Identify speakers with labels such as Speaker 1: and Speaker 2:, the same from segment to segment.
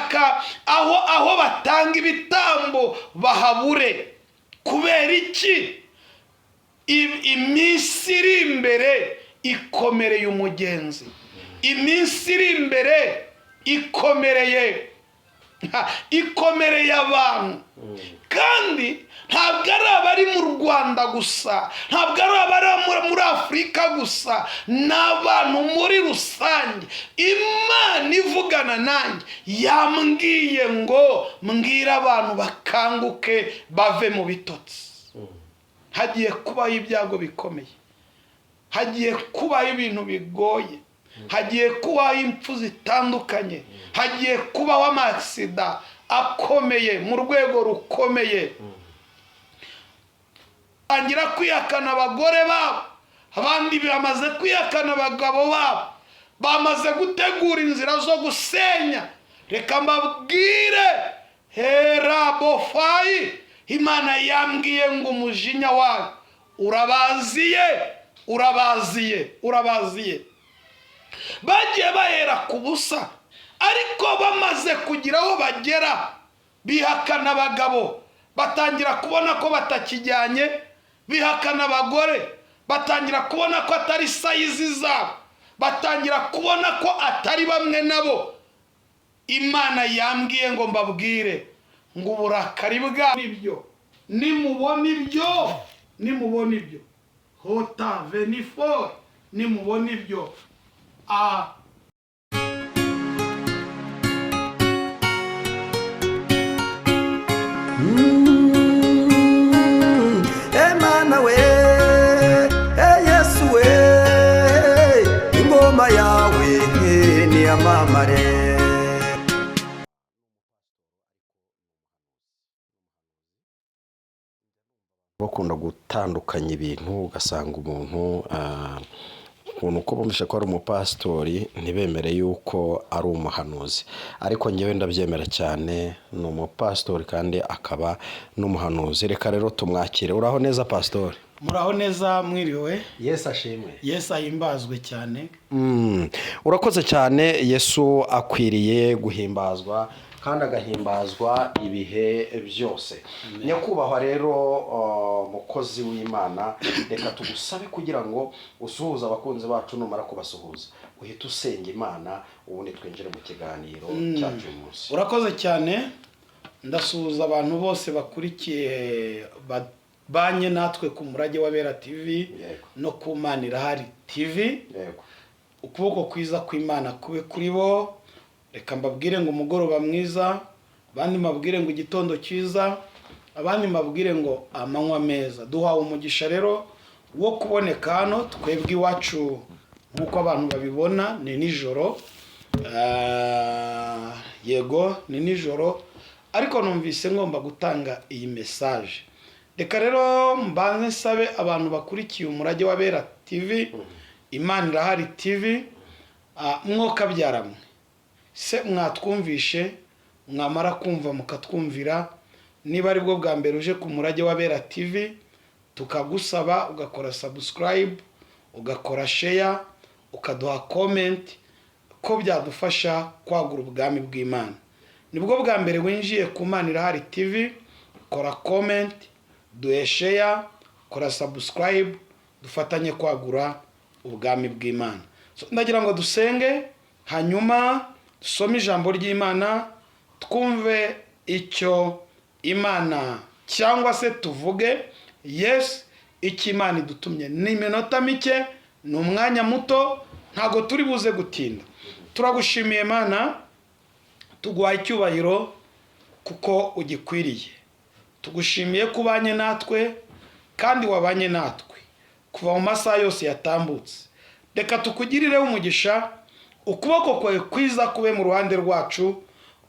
Speaker 1: bashaka aho batanga ibitambo bahabure. Kubera iki? Iminsi iri imbere ikomereye umugenzi, iminsi iri imbere ikomereye abantu. Kandi ntabwo ari abari mu Rwanda gusa, ntabwo ari abari muri Afurika gusa, n'abantu muri rusange. Imana ivugana nanjye yambwiye ngo mbwira abantu bakanguke bave mu bitotsi. Hagiye kubaho ibyago bikomeye, hagiye kubaho ibintu bigoye, hagiye kubaho impfu zitandukanye, hagiye kubaho amasida akomeye mu rwego rukomeye. Bangira kwihakana abagore babo, abandi bamaze kwihakana abagabo babo, bamaze gutegura inzira zo gusenya. Reka mbabwire, hera bofayi, Imana yambwiye ngo umujinya wawe urabaziye. Bagiye bahera ku busa, ariko bamaze kugira aho bagera bihakana abagabo, batangira kubona ko batakijyanye, bihakana abagore, batangira kubona ko atari sayizi zabo, batangira kubona ko atari bamwe nabo. Imana yambwiye ngo mbabwire ngo uburakari bw'ibyo nimubona ibyo hota 24 nimubona ibyo
Speaker 2: Imana we, Yesu we, ingoma yawe ni amamare. Bakunda gutandukanya ibintu, ugasanga umuntu uko bumvisha ko ari umupastori ntibemere yuko ari umuhanuzi, ariko ngewe ndabyemera cyane, ni umupastori kandi akaba n'umuhanuzi. Reka rero tumwakire. Uraho neza pastori?
Speaker 1: Muraho neza, mwiriwe.
Speaker 2: Yesu ashimwe.
Speaker 1: Yesu ahimbazwe cyane.
Speaker 2: Urakoze cyane. Yesu akwiriye guhimbazwa kandi agahimbazwa ibihe byose. Nyakubahwa rero mukozi w'Imana, reka tugusabe kugira ngo usuhuza abakunzi bacu, numara kubasuhuza uhita usenga Imana, ubundi twinjire mu kiganiro cyacu uyu munsi.
Speaker 1: Urakoze cyane. Ndasuhuza abantu bose bakurikiye banye natwe ku Murage w'Abera TV no ku Mana irahari TV. Ukuboko kwiza kw'Imana kube kuri bo. Reka mbabwire ngo umugoroba mwiza, abandi mbabwire ngo igitondo cyiza, abandi mbabwire ngo amanywa meza. Duhawe umugisha rero wo kuboneka hano. Twebwe iwacu nk'uko abantu babibona ni nijoro, yego ni nijoro, ariko numvise ngomba gutanga iyi message. Reka rero mbanze nsabe abantu bakurikiye Umurage w'Abera TV, Imana irahari TV, mwoka byaramwe se mwatwumvishe, mwamara kumva mukatwumvira. Niba ari bwo bwa mbere uje ku Murage w'Abera TV, tukagusaba ugakora subscribe, ugakora share, ukaduha comment, ko byadufasha kwagura ubwami bw'Imana. Nibwo bwa mbere winjiye ku Mana irahari TV, kora comment, duhe share, kora subscribe, dufatanye kwagura ubwami bw'Imana. Ndagira ngo dusenge, hanyuma dusome ijambo ry'Imana, twumve icyo Imana cyangwa se tuvuge yes icyo Imana idutumye. Ni iminota mike, ni umwanya muto, ntago turi buze gutinda. Turagushimiye Imana, tuguhaye icyubahiro kuko ugikwiriye. Tugushimiye kubanye natwe kandi wabanye natwe kuva mu masaha yose yatambutse. Reka tukugirireho umugisha, ukuboko kwawe kwiza kube mu ruhande rwacu.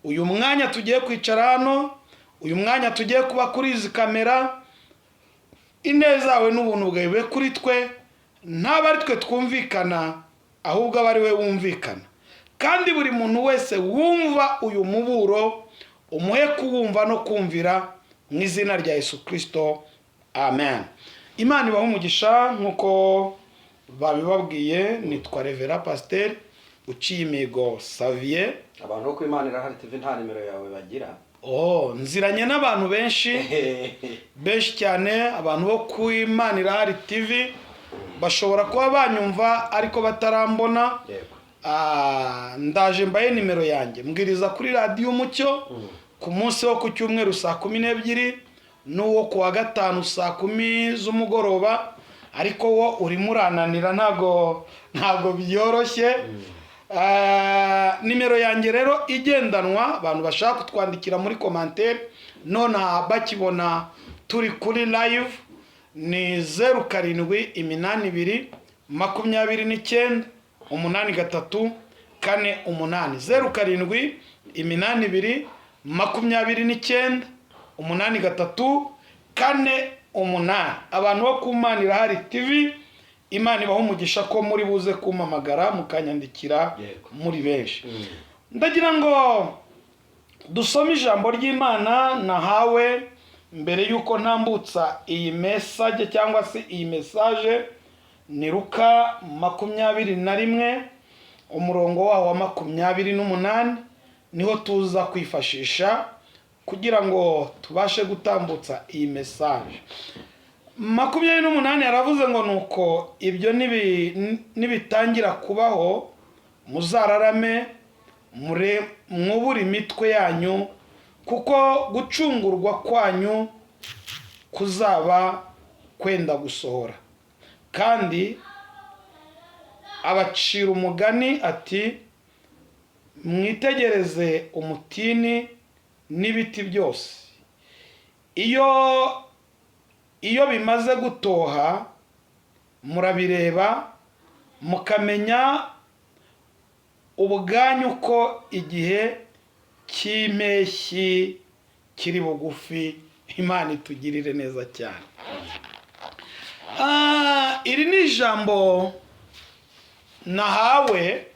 Speaker 1: Uyu mwanya tugiye kwicara hano, uyu mwanya tugiye kuba kuri izi kamera, ineza yawe n'ubuntu bwawe kuri twe, ntaba ari twe twumvikana, ahubwo aba ari we wumvikana. Kandi buri muntu wese wumva uyu muburo umuhe kuwumva no kumvira, mu izina rya Yesu Kristo, amen. Imana ibahe umugisha. Nkuko babibabwiye, nitwa Revera Pasteur uciye imigo Xavier.
Speaker 2: abantu bo ku Imana irahari TV nta nimero yawe bagira.
Speaker 1: Nziranye n'abantu benshi benshi cyane. Abantu bo ku Imana irahari TV bashobora kuba banyumva ariko batarambona. Ndaje mbaye nimero yanjye, mbwiriza kuri radio Umucyo ku munsi wo ku cyumweru saa 12 n'uwo ku wa gatanu saa 10 z'umugoroba, ariko wo uri murananira ntago byoroshye. Nimero yanjye rero igendanwa, abantu bashaka kutwandikira muri commentaire none bakibona turi kuri live, ni 0782 29 83 48 0782 29 83 48. Abantu bo ku Imana irahari TV, Imana ibaho umugisha ko muri buze kumamagara mukanyandikira muri benshi. Ndagira ngo dusome ijambo ry'Imana nahawe mbere yuko ntambutsa iyi message cyangwa se iyi message. Ni Luka 21 umurongo waho wa 28 niho tuza kwifashisha kugira ngo tubashe gutambutsa iyi message. 28 yaravuze ngo nuko ibyo nibitangira kubaho muzararame mwubura imitwe yanyu, kuko gucungurwa kwanyu kuzaba kwenda gusohora. Kandi abacira umugani ati, mwitegereze umutini n'ibiti byose, iyo bimaze gutoha murabireba mukamenya ubwanyu ko igihe cy'impeshyi kiri bugufi. Imana itugirire neza cyane. Iri ni ijambo nahawe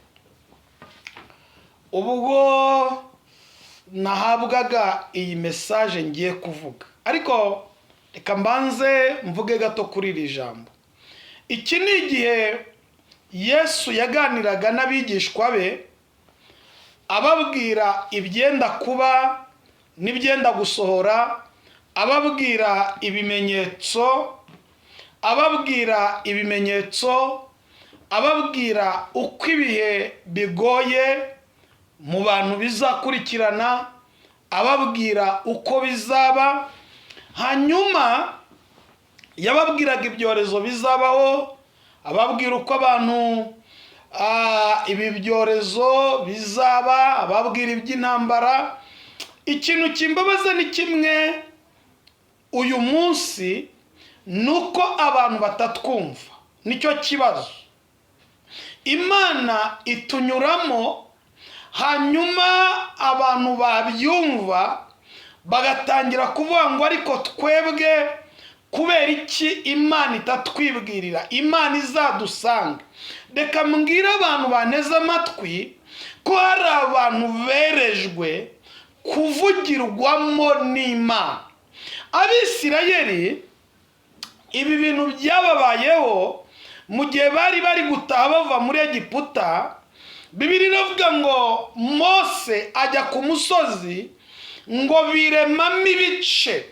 Speaker 1: ubwo nahabwaga iyi message ngiye kuvuga, ariko reka mbanze mvuge gato kuri iri jambo. Iki ni igihe Yesu yaganiraga n'abigishwa be, ababwira ibyenda kuba n'ibyenda gusohora, ababwira ibimenyetso, ababwira uko ibihe bigoye mu bantu bizakurikirana, ababwira uko bizaba. Hanyuma yababwiraga ibyorezo bizabaho, ababwira uko abantu ibi byorezo bizaba, ababwira iby'intambara. Ikintu kimbabaza ni kimwe uyu munsi, nuko abantu batatwumva. Nicyo kibazo. Imana itunyuramo, hanyuma abantu babyumva bagatangira kuvuga ngo ariko twebwe kubera iki Imana itatwibwirira, Imana izadusanga. Reka mbwira abantu baneze amatwi ko hari abantu berejwe kuvugirwamo n'Imana. Abisirayeli ibi bintu byababayeho mu gihe bari gutaha bava muri Egiputa. Bibiliya iravuga ngo Mose ajya ku musozi ngo biremamo ibice,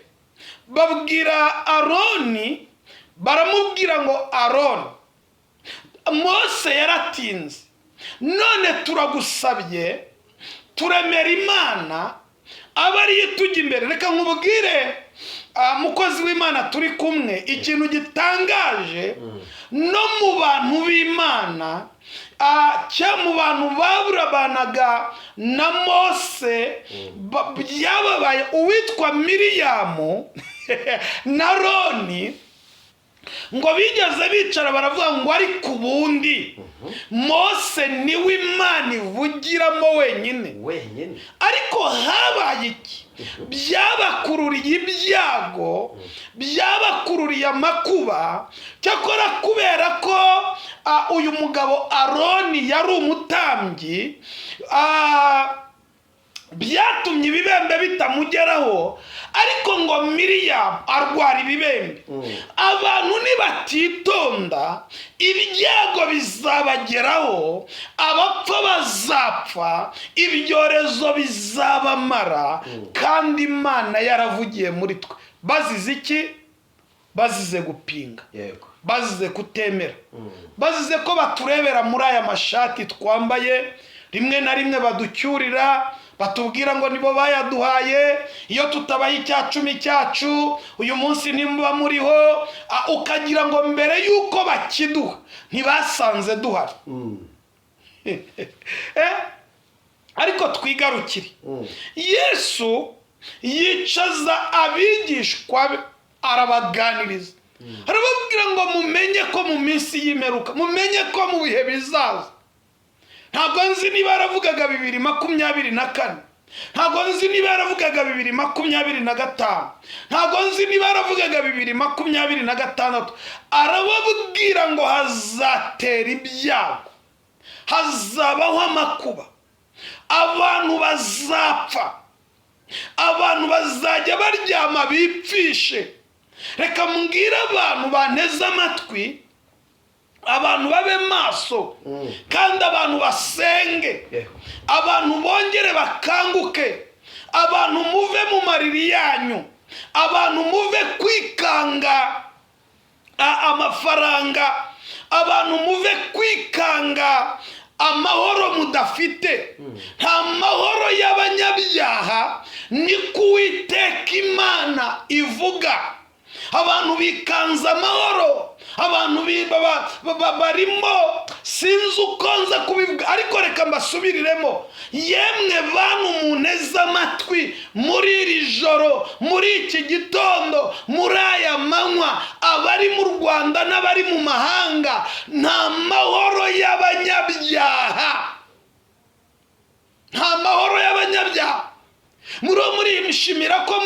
Speaker 1: babwira Aroni, baramubwira ngo Aroni, Mose yaratinze, none turagusabye turemera Imana aba ariyo tujya imbere. Reka nkubwire mukozi w'Imana turi kumwe, ikintu gitangaje no mu bantu b'Imana, mu bantu baburabanaga na Mose, byababaye uwitwa Miriyamu na Aroni, ngo bigeze bicara baravuga ngo ariko ubundi Mose niwe Imana ivugiramo wenyine. Ariko habaye iki? Byabakururiye ibyago, byabakururiye amakuba. Cyakora kubera ko uyu mugabo Aroni yari umutambyi, byatumye ibibembe bitamugeraho, ariko ngo Miriyamu arwara ibibembe. Abantu nibatitonda ibyago bizabageraho, abapfa bazapfa, ibyorezo bizabamara, kandi Imana yaravugiye muri twe. Bazize iki? Bazize gupinga, bazize kutemera, bazize ko baturebera muri aya mashati twambaye, rimwe na rimwe baducyurira, batubwira ngo nibo bayaduhaye, iyo tutabaye icyacumi cyacu uyu munsi nimuba muriho, ukagira ngo mbere yuko bakiduha ntibasanze duhari. Ariko twigarukire, Yesu yicaza abigishwa be arabaganiriza, arababwira ngo mumenye ko mu minsi y'imperuka, mumenye ko mu bihe bizaza. Ntabwo nzi niba yaravugaga 2024, ntabwo nzi niba yaravugaga 2025, ntabwo nzi niba yaravugaga 2026. Arababwira ngo hazatera ibyago, hazabaho amakuba, abantu bazapfa, abantu bazajya baryama bipfishe. Reka mbwira abantu banteze amatwi, abantu babe maso, kandi abantu basenge, abantu bongere bakanguke, abantu muve mu mariri yanyu, abantu muve kwikanga amafaranga, abantu muve kwikanga amahoro mudafite. Nta mahoro y'abanyabyaha, ni Uwiteka Imana ivuga. Abantu bikanza amahoro, abantu barimo sinzi uko nza kubivuga, ariko reka mbasubiriremo. Yemwe bantu munteze amatwi muri iri joro, muri iki gitondo, muri aya manywa, abari mu Rwanda n'abari mu mahanga, nta mahoro y'abanyabyaha, nta mahoro y'abanyabyaha. muri mishimira ko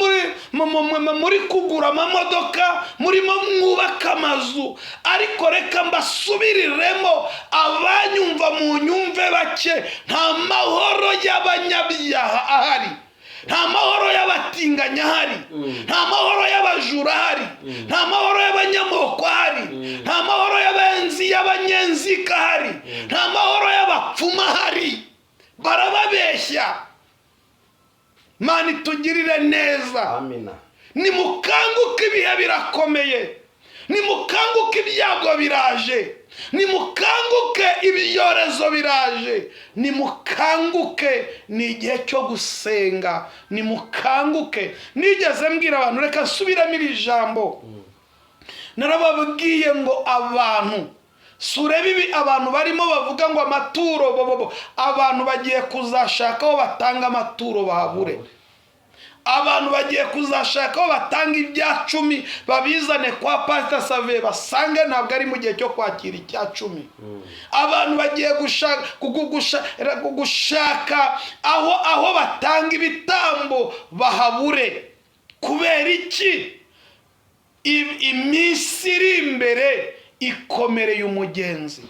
Speaker 1: muri kugura amamodoka, murimo mwubaka amazu, ariko reka mbasubiriremo, abanyumva mu nyumve bake, nta mahoro y'abanyabyaha ahari, nta mahoro y'abatinganya ahari, nta mahoro y'abajura ahari, nta mahoro y'abanyamoko ahari, nta mahoro y'abanyenzika ahari, nta mahoro y'abapfuma ahari. Barababeshya. Mani tugirire neza.
Speaker 2: Amina.
Speaker 1: Nimukanguke, ibihe birakomeye. Nimukanguke, ibyago biraje. Nimukanguke, ibyorezo biraje. Nimukanguke, ni igihe cyo gusenga. Nimukanguke. Nigeze mbwira abantu, reka nsubiramo iri jambo. Narababwiye ngo abantu, surebe ibi abantu barimo bavuga ngo amaturo, abantu bagiye kuzashakaho batanga amaturo Bahabure. Abantu bagiye kuzashakaho batanga ibya 10 babizane kwa Pastor Save, basange ntabwo ari mu gihe cyo kwakira icya 10. Abantu bagiye gushaka aho batanga ibitambo Bahabure. Kubera iki? Iminsi iri imbere ikomereye umugenzi,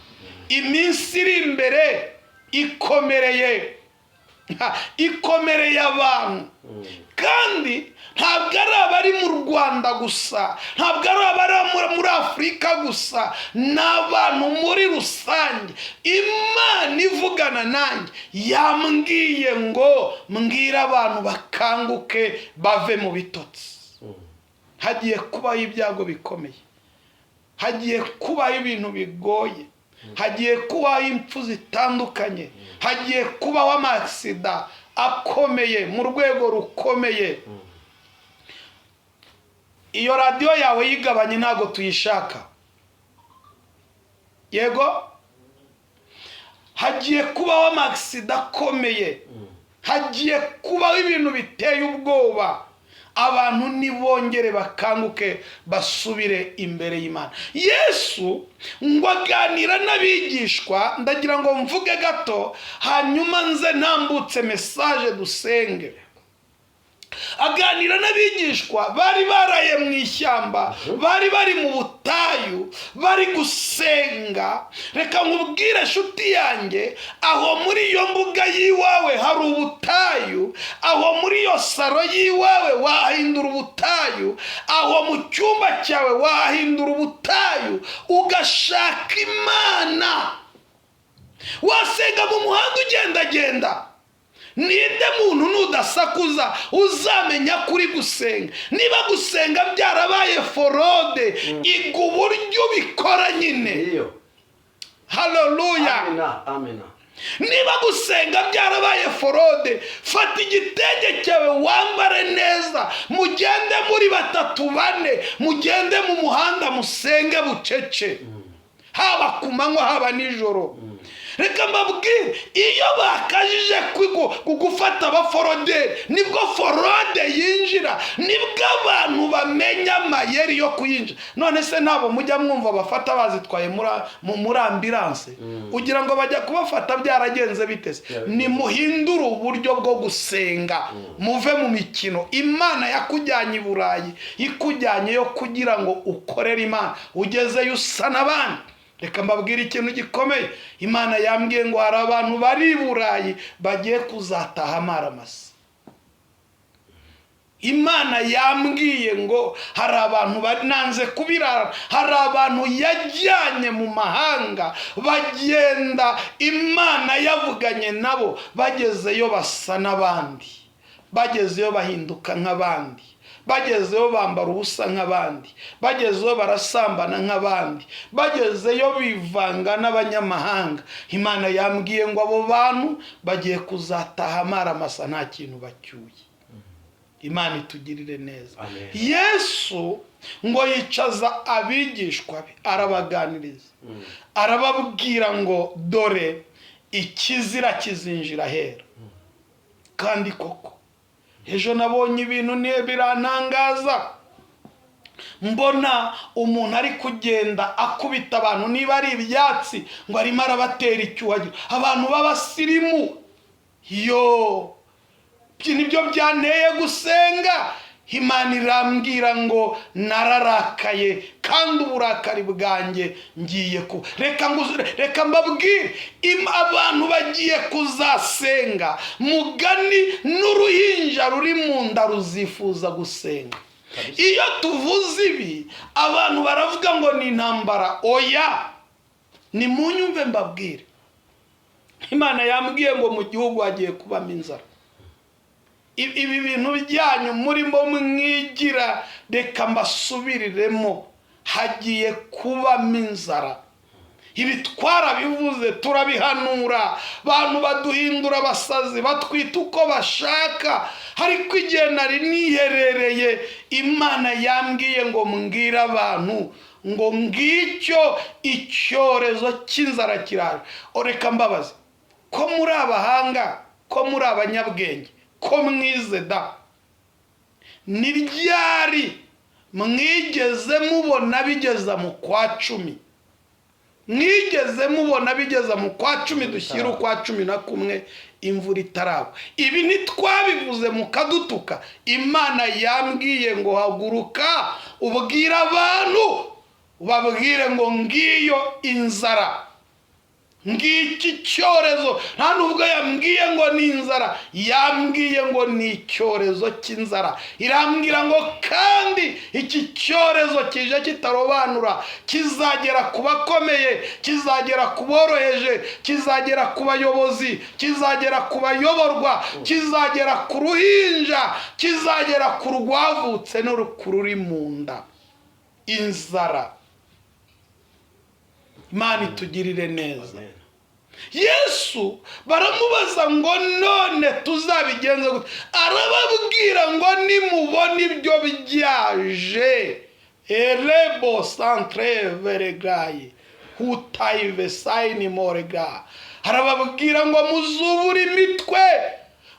Speaker 1: iminsi iri imbere ikomereye abantu. Kandi ntabwo ari abari mu Rwanda gusa, ntabwo ari abari muri Afurika gusa, n'abantu muri rusange. Imana ivugana nanjye yambwiye ngo mbwira abantu bakanguke bave mu bitotsi. Hagiye kubaho ibyago bikomeye, hagiye kubaho ibintu bigoye, hagiye kubaho impfu zitandukanye, hagiye kubaho amasida akomeye mu rwego rukomeye. Iyo radio yawe yigabanye ntago tuyishaka. Yego, hagiye kubaho amasida akomeye, hagiye kubaho ibintu biteye ubwoba. Abantu nibongere bakanguke basubire imbere y'Imana. Yesu ngo aganira n'abigishwa, ndagira ngo mvuge gato hanyuma nze ntambutse message dusenge. aganira n'abigishwa bari baraye mu ishyamba, bari bari mu butayu, bari gusenga. Reka nkubwire nshuti yanjye, aho muri iyo mbuga y'iwawe hari ubutayu, aho muri iyo saro y'iwawe wahindura ubutayu, aho mu cyumba cyawe wahindura ubutayu, ugashaka Imana. Wasenga mu muhanda ugendagenda, ninde muntu nudasakuza uzamenya kuri gusenga. Niba gusenga byarabaye forode, iga uburyo ubikora nyine. Haleluya.
Speaker 2: Amina.
Speaker 1: Niba gusenga byarabaye forode, fata igitenge cyawe wambare neza, mugende muri 3 4, mugende mu muhanda musenge bucece, haba ku manywa haba nijoro. Reka mbabwire, iyo bakajije kugufata abaforoderi, nibwo forode yinjira, nibwo abantu bamenya amayeri yo kuyinjira. None se nabo mujya mwumva bafata bazitwaye muri ambulance, ugira ngo bajya kubafata byaragenze bitese? Ni muhindura uburyo bwo gusenga, muve mu mikino. Imana yakujyanye i Burayi, ikujyanye yo kugira ngo ukorere Imana, ugezeyo usa n'abandi. Reka mbabwire ikintu gikomeye, Imana yambwiye ngo hari abantu bari i Burayi bagiye kuzataha amaramasa. Imana yambwiye ngo hari abantu nanze kubirara, hari abantu yajyanye mu mahanga bagenda, Imana yavuganye nabo, bagezeyo basa n'abandi, bagezeyo bahinduka nk'abandi, bagezeyo bambara ubusa nk'abandi, bagezeyo barasambana nk'abandi, bagezeyo bivanga n'abanyamahanga. Imana yambwiye ngo abo bantu bagiye kuzataha amaramasa nta kintu bacyuye. Imana itugirire neza.
Speaker 2: Amen.
Speaker 1: Yesu ngo yicaza abigishwa be, arabaganiriza, arababwira ngo dore ikizira kizinjira hera. Kandi koko ejo nabonye ibintu birantangaza, mbona umuntu ari kugenda akubita abantu, niba ari ibyatsi ngo arimo arabatera icyuhagiro, abantu b'abasirimu. Nibyo byanteye gusenga. Imana irambwira ngo nararakaye, kandi uburakari bwanjye ngiye reka mbabwire, abantu bagiye kuzasenga, mugani n'uruhinja ruri mu nda ruzifuza gusenga. Iyo tuvuze ibi abantu baravuga ngo ni intambara. Oya, ni munyumve mbabwire, Imana yambwiye ngo mu gihugu hagiye kubamo inzara. Ibi bintu byanyu murimo mwigira, reka mbasubiriremo, hagiye kubamo inzara. Ibi twarabivuze, turabihanura, abantu baduhindura abasazi, batwita uko bashaka. Ariko igihe nari niherereye, Imana yambwiye ngo mbwire abantu ngo ngicyo icyorezo cy'inzara kiraje. Reka mbabaze, ko muri abahanga, ko muri abanyabwenge, ko mwize da, ni ryari mwigeze mubona bigeza mu kwa 10? Mwigeze mubona bigeza mu kwa 10 dushyira ukwa 11 imvura itaragwa? Ibi ntitwabivuze mukadutuka. Imana yambwiye ngo haguruka ubwira abantu, ubabwire ngo ngiyo inzara, ngiki cyorezo. Nta nubwo yambwiye ngo ni inzara, yambwiye ngo ni icyorezo cy'inzara. Irambwira ngo kandi iki cyorezo kije kitarobanura, kizagera ku bakomeye, kizagera ku boroheje, kizagera ku bayobozi, kizagera ku bayoborwa, kizagera ku ruhinja, kizagera ku rwavutse n'ururi mu nda. Inzara. Imana itugirire neza. Yesu baramubaza ngo none tuzabigenze gute? Arababwira ngo nimubona ibyo byaje, erebo centre veregaye hutayive sayini morega. Arababwira ngo muzubure imitwe,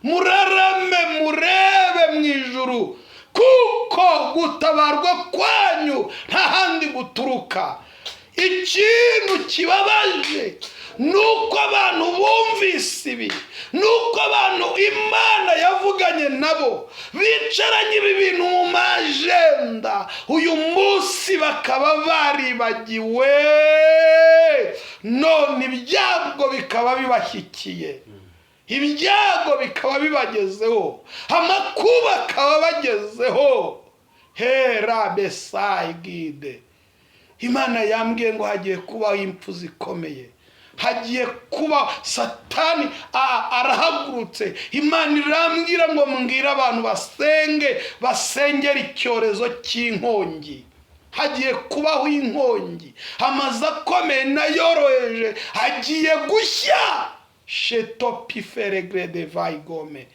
Speaker 1: murarame, murebe mu ijuru, kuko gutabarwa kwanyu nta handi guturuka. Ikintu kibabaje nuko abantu bumvise ibi, nuko abantu Imana yavuganye nabo bicaranye ibi bintu mu majenda, uyu munsi bakaba baribagiwe, none ibyago bikaba bibashyikiye, ibyago bikaba bibagezeho, amakuba akaba bagezeho. Hera besayigide, Imana yambwiye ngo hagiye kubaho impfu zikomeye, hagiye kuba Satani arahagurutse. Imana irambwira ngo mbwira abantu basengera icyorezo cy'inkongi. Hagiye kubaho inkongi, amazi akomeye nayoroheje hagiye gushya. Shetopifere de vaigome,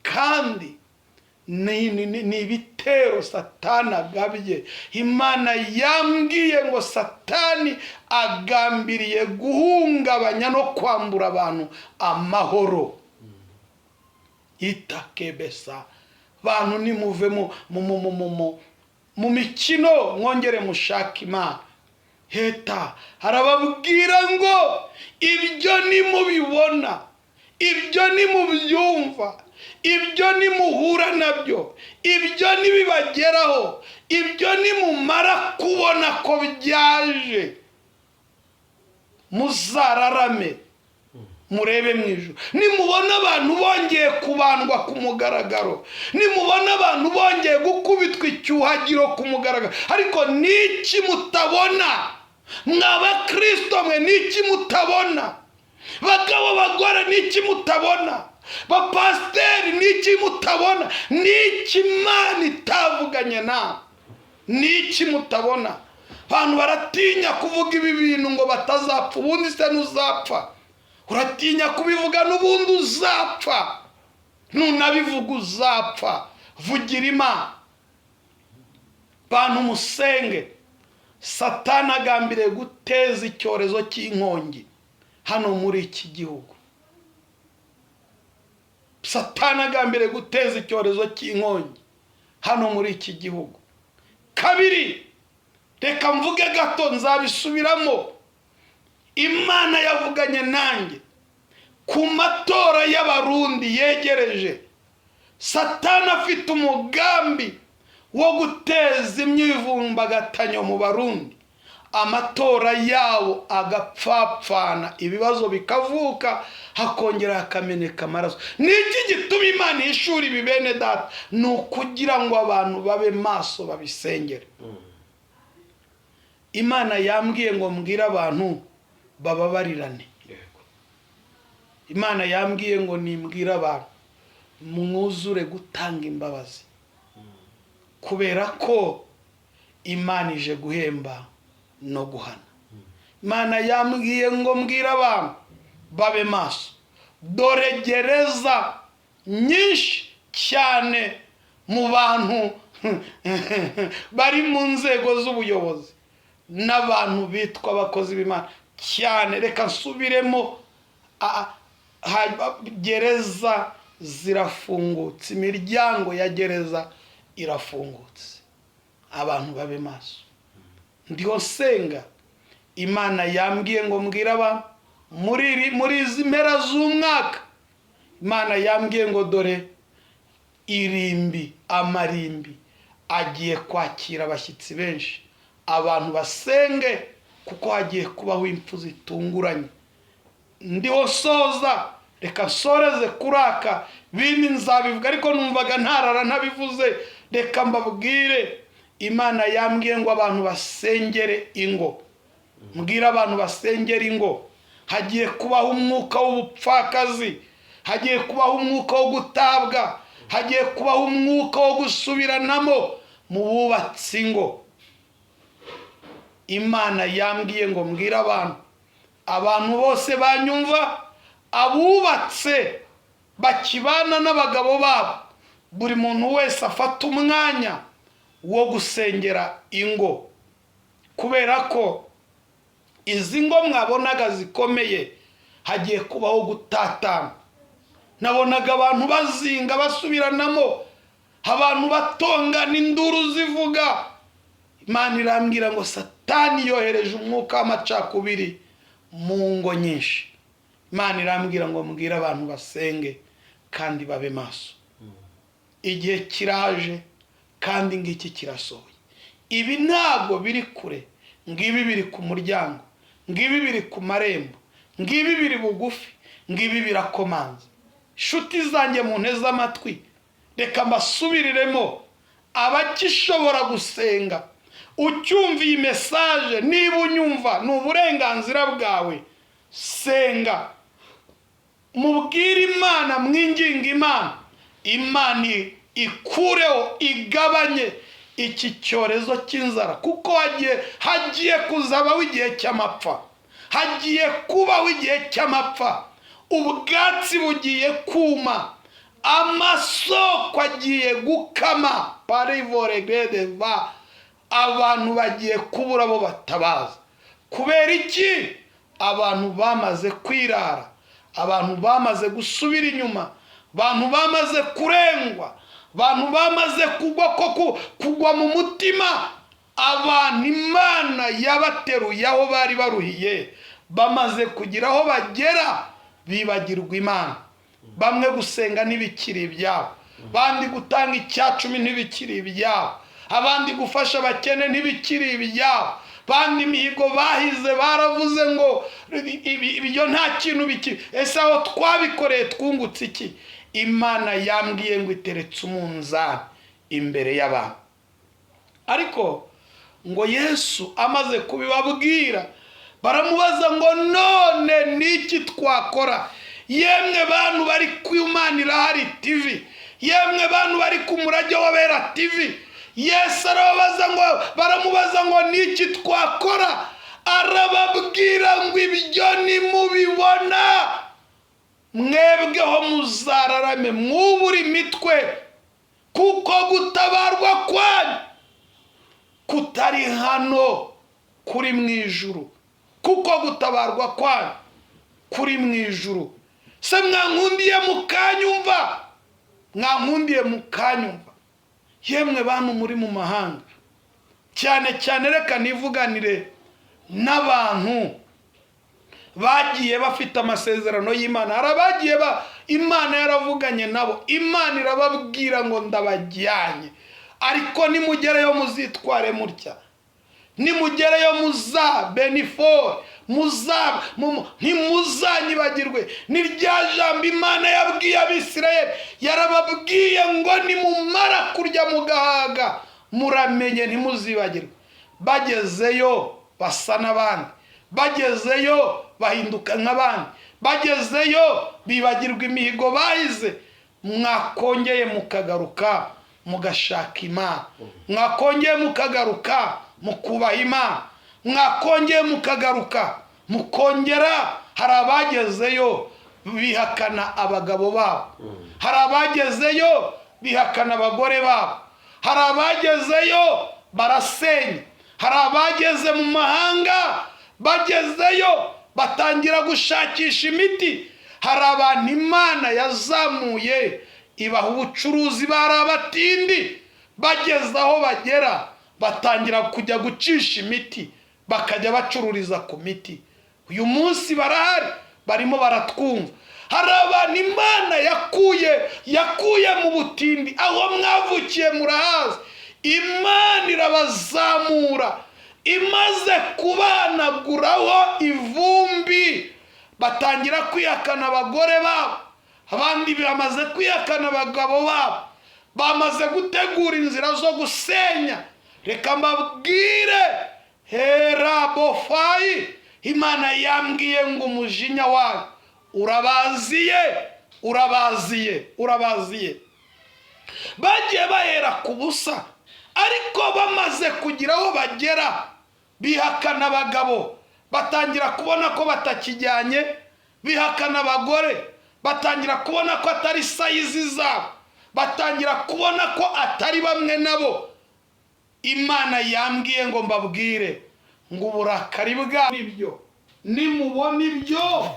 Speaker 1: kandi ni ibitero Satani agabye. Imana yambwiye ngo Satani agambiriye guhungabanya no kwambura abantu amahoro. Itakebesa, bantu nimuve mu mikino, mwongere mushake Imana. Heta harababwira ngo ibyo nimubibona, ibyo nimubyumva, ibyo nimuhura nabyo, ibyo nibibageraho, ibyo nimumara kubona ko byaje, muzararame murebe mu ijuru. Nimubona abantu bongeye kubandwa ku mugaragaro, nimubona abantu bongeye gukubitwa icyuhagiro ku mugaragaro, ariko niki mutabona? Mwaba Kristo mwe niki mutabona? Bagabo bagore niki mutabona? Bapasteri niki mutabona? Niki Imana itavuganye na? Niki mutabona? Abantu baratinya kuvuga ibi bintu ngo batazapfa, ubundi se ntuzapfa. Uratinya kubivuga n'ubundi uzapfa, nunabivuga uzapfa. Vugira Imana. Bantu musenge. Satani agambiriye guteza icyorezo cy'inkongi hano muri iki gihugu. Satani agambiriye guteza icyorezo cy'inkongi hano muri iki gihugu. Kabiri, reka mvuge gato nzabisubiramo. Imana yavuganye nanjye ku matora y'abarundi yegereje. Satani afite umugambi wo guteza imyivumbagatanyo mu Barundi, amatora yabo agapfapfana, ibibazo bikavuka, hakongera hakameneka amaraso. Niki gituma Imana ishuri ibi bene data? Ni ukugira ngo abantu babe maso babisengere. Imana yambwiye ngo mbwira abantu bababarirane. Imana yambwiye ngo nimbwira abantu mwuzure gutanga imbabazi, kubera ko Imana ije guhemba no guhana. Imana yambwiye ngo mbwira abantu babe maso, dore gereza nyinshi cyane mu bantu bari mu nzego z'ubuyobozi n'abantu bitwa abakozi b'Imana cyane. Reka nsubiremo, gereza zirafungutse, imiryango ya gereza irafungutse. Abantu babe maso. Ndiho senga, Imana yambwiye ngo mbwira abantu muri izi mpera z'umwaka, Imana yambwiye ngo dore amarimbi agiye kwakira abashyitsi benshi. Abantu basenge kuko hagiye kubaho impfu zitunguranye. Ndiho soza, reka nsoreze kuraka, bindi nzabivuga ariko numvaga ntarara ntabivuze. Reka mbabwire, Imana yambwiye ngo abantu basengere ingo. Mbwira abantu basengere ingo. Hagiye kubaho umwuka w'ubupfakazi, hagiye kubaho umwuka wo gutabwa, hagiye kubaho umwuka wo gusubiranamo mu bubatsi ingo. Imana yambwiye ngo mbwira abantu bose banyumva, abubatse bakibana n'abagabo babo, buri muntu wese afata umwanya wo gusengera ingo, kubera ko izi ngo mwabonaga zikomeye hagiye kubaho gutatana. Nabonaga abantu bazinga basubiranamo, abantu batongana, induru zivuga. Imana irambwira ngo Satani yohereje umwuka w'amacakubiri mu ngo nyinshi Imana irambwira ngo mbwire abantu basenge kandi babe maso. Igihe kiraje kandi ngiki kirasohoye. Ibi ntabwo biri kure, ngibi biri ku muryango, ngibi biri ku marembo, ngibi biri bugufi, ngibi birakomanza. Shuti zanjye mu nteze amatwi, reka mbasubiriremo abakishobora gusenga. Ucyumva iyi message, niba unyumva ni uburenganzira bwawe, senga mubwire Imana, mwinginga Imana, Imana ikureho igabanye iki cyorezo cy'inzara, kuko hagiye kuzabaho igihe cy'amapfa, hagiye kubaho igihe cy'amapfa. Ubwatsi bugiye kuma, amasoko agiye gukama, parivoregedeva, abantu bagiye kubura bo batabaza. Kubera iki? Abantu bamaze kwirara, abantu bamaze gusubira inyuma, abantu bamaze kurengwa, abantu bamaze kugwa mu mutima. Abantu Imana yabateruye aho bari baruhiye, bamaze kugira aho bagera bibagirwa Imana. Bamwe gusenga ntibikiri ibyabo, bandi gutanga icyacumi ntibikiri ibyabo, abandi gufasha abakene ntibikiri ibyabo, bandi imihigo bahize baravuze ngo ibyo nta kintu bikiri. Ese aho twabikoreye twungutse iki? Imana yambwiye ngo iteretse umunzani imbere y'abantu. Ariko ngo Yesu amaze kubibabwira, baramubaza ngo none niki twakora? Yemwe bantu bari ku Imana irahari TV, yemwe bantu bari ku Murage w'Abera TV, Yesu baramubaza ngo niki twakora? Arababwira ngo ibyo nimubibona mwebweho muzararame mwubura imitwe, kuko gutabarwa kwanyu kutari hano kuri mu ijuru, kuko gutabarwa kwanyu kuri mu ijuru. Se mwankundiye mukanyumva, mwankundiye mukanyumva. Yemwe bantu muri mu mahanga, cyane cyane reka nivuganire n'abantu bagiye bafite amasezerano y'Imana. Harabagiye Imana yaravuganye nabo, Imana irababwira ngo ndabajyanye, ariko nimugerayo muzitware mutya, nimugerayo muzabenefore, ntimuzanyibagirwe. Ni rya jambo Imana yabwiye Abisirayeli, yarababwiye ngo nimumara kurya mugahaga muramenye ntimuzibagirwe. Bagezeyo basa n'abandi, bagezeyo bahinduka nk'abandi, bagezeyo bibagirwa imihigo bahize. Mwakongeye mukagaruka mugashaka Imana, mwakongeye mukagaruka mukubaha Imana, mwakongeye mukagaruka mukongera. Hari abagezeyo bihakana abagabo babo, hari abagezeyo bihakana abagore babo, hari abagezeyo barasenya, hari abageze mu mahanga bagezeyo batangira gushakisha imiti. Hari abantu Imana yazamuye ibaha ubucuruzi, bari abatindi, bageze aho bagera batangira kujya gucisha imiti, bakajya bacururiza ku miti. Uyu munsi barahari, barimo baratwumva. Hari abantu Imana yakuye mu butindi, aho mwavukiye murahazi. Imana irabazamura, imaze kubanaguraho ivumbi, batangira kwihakana abagore babo, abandi bamaze kwihakana abagabo babo, bamaze gutegura inzira zo gusenya. Reka mbabwire, herabofayi, Imana yambwiye ngo umujinya wayo urabaziye. Bagiye bahera ku busa, ariko bamaze kugira aho bagera bihakana abagabo, batangira kubona ko batakijyanye, bihakana abagore, batangira kubona ko atari sayizi zabo, batangira kubona ko atari bamwe nabo. Imana yambwiye ngo mbabwire ngo uburakari bwa nibyo, nimubona ibyo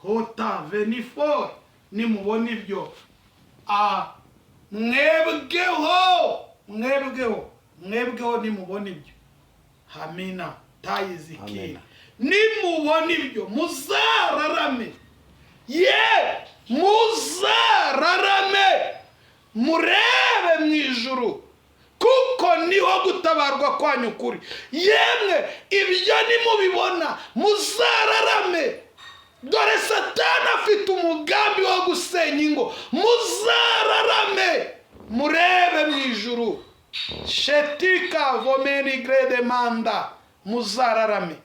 Speaker 1: hota venifore, nimubona ibyo mwebweho nimubona ibyo. Hamina tayiziki nimubona ibyo muzararame, muzararame murebe mu ijuru, kuko niho gutabarwa kwanyu kuri. Yemwe ibyo nimubibona muzararame, dore Satani afite umugambi wo gusenya ingo. Muzararame murebe mu ijuru. Shetika vomeni grede manda, muzararame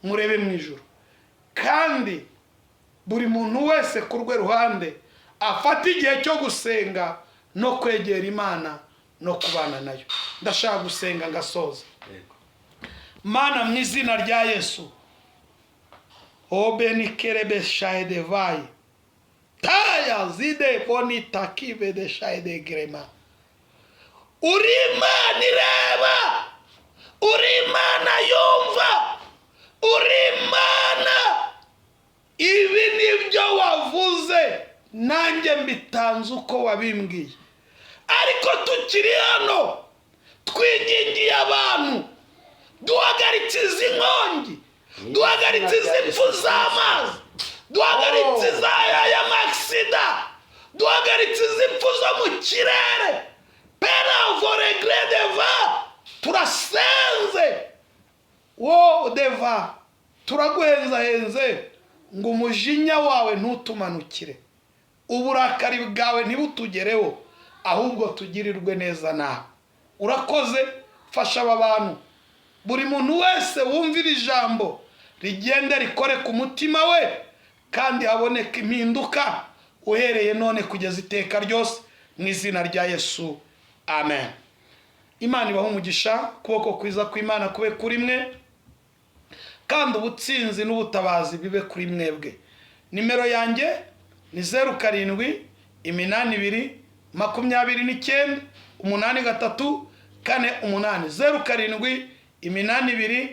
Speaker 1: murebe mu ijuru. Kandi buri muntu wese ku rwe ruhande afata igihe cyo gusenga no kwegera Imana no kubana nayo. Ndashaka gusenga ngasoza. Mana, mu izina rya Yesu, obeni kerebe shahide vai taya zide boni takive de shahide grema. Uri Imana ireba, uri Imana yumva, uri Imana. Ibi nibyo wavuze, nanjye mbitanze uko wabimbwiye. Ariko tukiri hano twigingiye abantu, duhagaritse izi nkongi, duhagaritse izi mpfu z'amazi, duhagaritse iz'aya maksida, duhagaritse izi mpfu zo mu kirere. Pera vore gredeva, turasenze wo deva, turaguhenzahenze ngo umujinya wawe ntutumanukire, uburakari bwawe ntibutugereho, ahubwo tugirirwe neza nawe. Urakoze, fasha aba bantu, buri muntu wese wumvira ijambo rigende rikore ku mutima we, kandi haboneka impinduka uhereye none kugeza iteka ryose, mu izina rya Yesu, amen. Imana ibahe umugisha, kuboko kwiza kw'Imana kube kuri mwe, kandi ubutsinzi n'ubutabazi bibe kuri mwebwe. Nimero yanjye ni 07 82 29 83 48, 07 82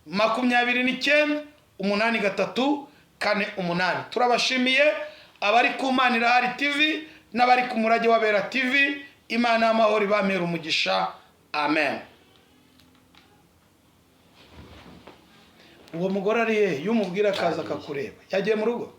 Speaker 1: 29 83 48. Turabashimiye abari ku Imana Irahari TV n'abari ku Murage w'Abera TV. Imana y'amahoro ibamere umugisha, amen. Uwo mugore ari he? Yumubwira akaza akakureba. Yagiye mu rugo?